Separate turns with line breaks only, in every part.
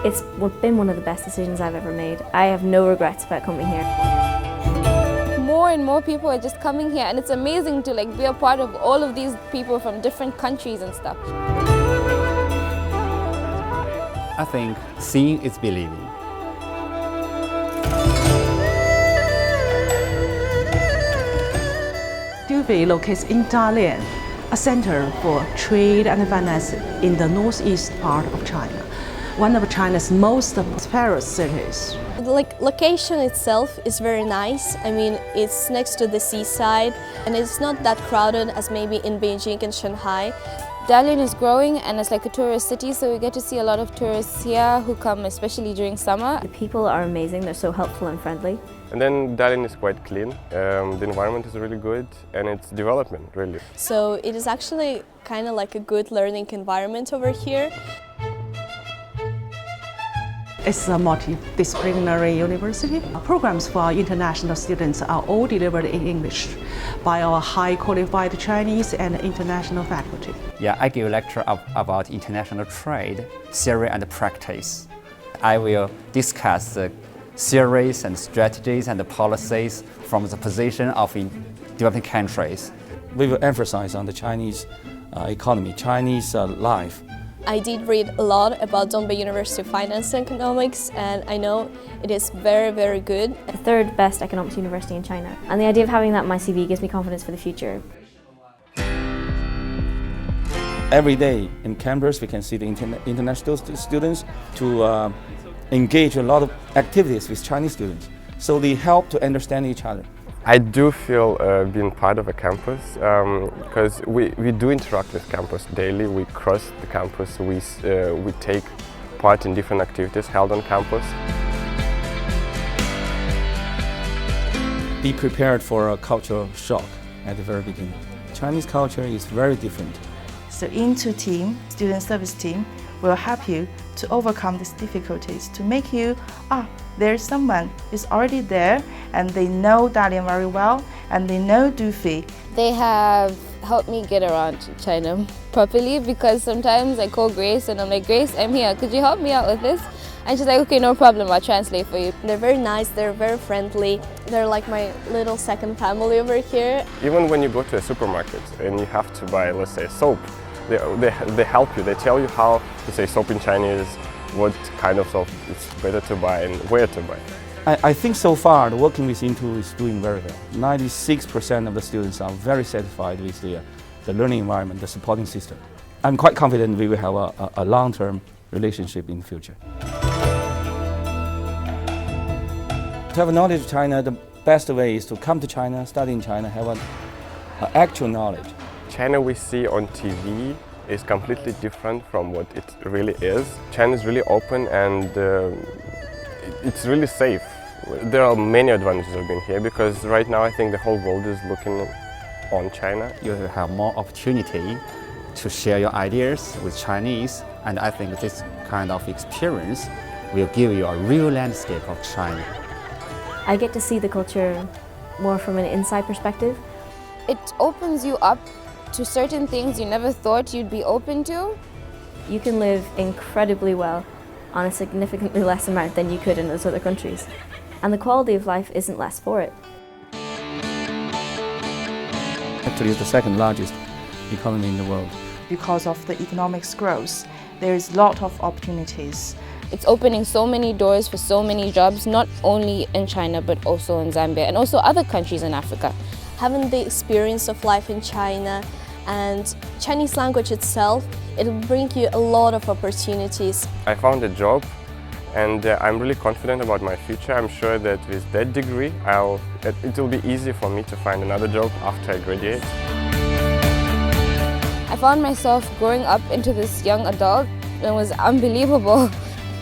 It's been one of the best decisions I've ever made. I have no regrets about coming here.
More and more people are just coming here, and it's amazing to be a part of all of these people from different countries and stuff.
I think seeing is believing.
DUFE locates in Dalian, a center for trade and finance in the northeast part of China, one of China's most prosperous cities.
The location itself is very nice. I mean, it's next to the seaside and it's not that crowded as maybe in Beijing and Shanghai.
Dalian is growing and it's like a tourist city, so we get to see a lot of tourists here who come especially during summer.
The people are amazing, they're so helpful and friendly.
And then Dalian is quite clean, the environment is really good and it's development really.
So it is actually kind of like a good learning environment over here.
It's a multidisciplinary university. Programs for international students are all delivered in English by our high qualified Chinese and international faculty.
Yeah, I give a lecture about international trade, theory and practice. I will discuss the theories and strategies and the policies from the position of developing countries.
We will emphasize on the Chinese economy, Chinese life.
I did read a lot about Dongbei University of Finance and Economics, and I know it is very, very good.
The third best economics university in China. And the idea of having that in my CV gives me confidence for the future.
Every day in campus, we can see the international students to engage a lot of activities with Chinese students, so they help to understand each other.
I do feel being part of a campus because we do interact with campus daily. We cross the campus, we take part in different activities held on campus.
Be prepared for a cultural shock at the very beginning. Chinese culture is very different.
So Into team, student service team, will help you to overcome these difficulties, to make you, there's someone who's already there and they know Dalian very well and they know DUFE.
They have helped me get around China properly, because sometimes I call Grace and I'm like, Grace, I'm here, could you help me out with this? And she's like, okay, no problem, I'll translate for you.
They're very nice, they're very friendly. They're like my little second family over here.
Even when you go to a supermarket and you have to buy, let's say, soap, they help you, they tell you how to say soap in Chinese, what kind of soap is better to buy and where to buy.
I think so far the working with Into is doing very well. 96% of the students are very satisfied with the learning environment, the supporting system. I'm quite confident we will have a long-term relationship in the future. To have a knowledge of China, the best way is to come to China, study in China, have an actual knowledge.
China we see on TV is completely different from what it really is. China is really open and it's really safe. There are many advantages of being here because right now I think the whole world is looking on China.
You will have more opportunity to share your ideas with Chinese, and I think this kind of experience will give you a real landscape of China.
I get to see the culture more from an inside perspective.
It opens you up to certain things you never thought you'd be open to.
You can live incredibly well on a significantly less amount than you could in those other countries. And the quality of life isn't less for it.
Actually, it's the second largest economy in the world.
Because of the economic growth, there is a lot of opportunities.
It's opening so many doors for so many jobs, not only in China but also in Zambia and also other countries in Africa.
Having the experience of life in China and Chinese language itself, it will bring you a lot of opportunities.
I found a job and I'm really confident about my future. I'm sure that with that degree, it will be easy for me to find another job after I graduate.
I found myself growing up into this young adult and it was unbelievable.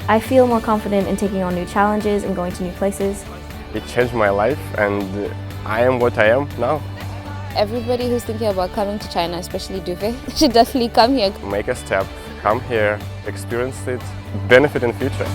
I feel more confident in taking on new challenges and going to new places.
It changed my life and I am what I am now.
Everybody who's thinking about coming to China, especially DUFE, should definitely come here.
Make a step, come here, experience it, benefit in future.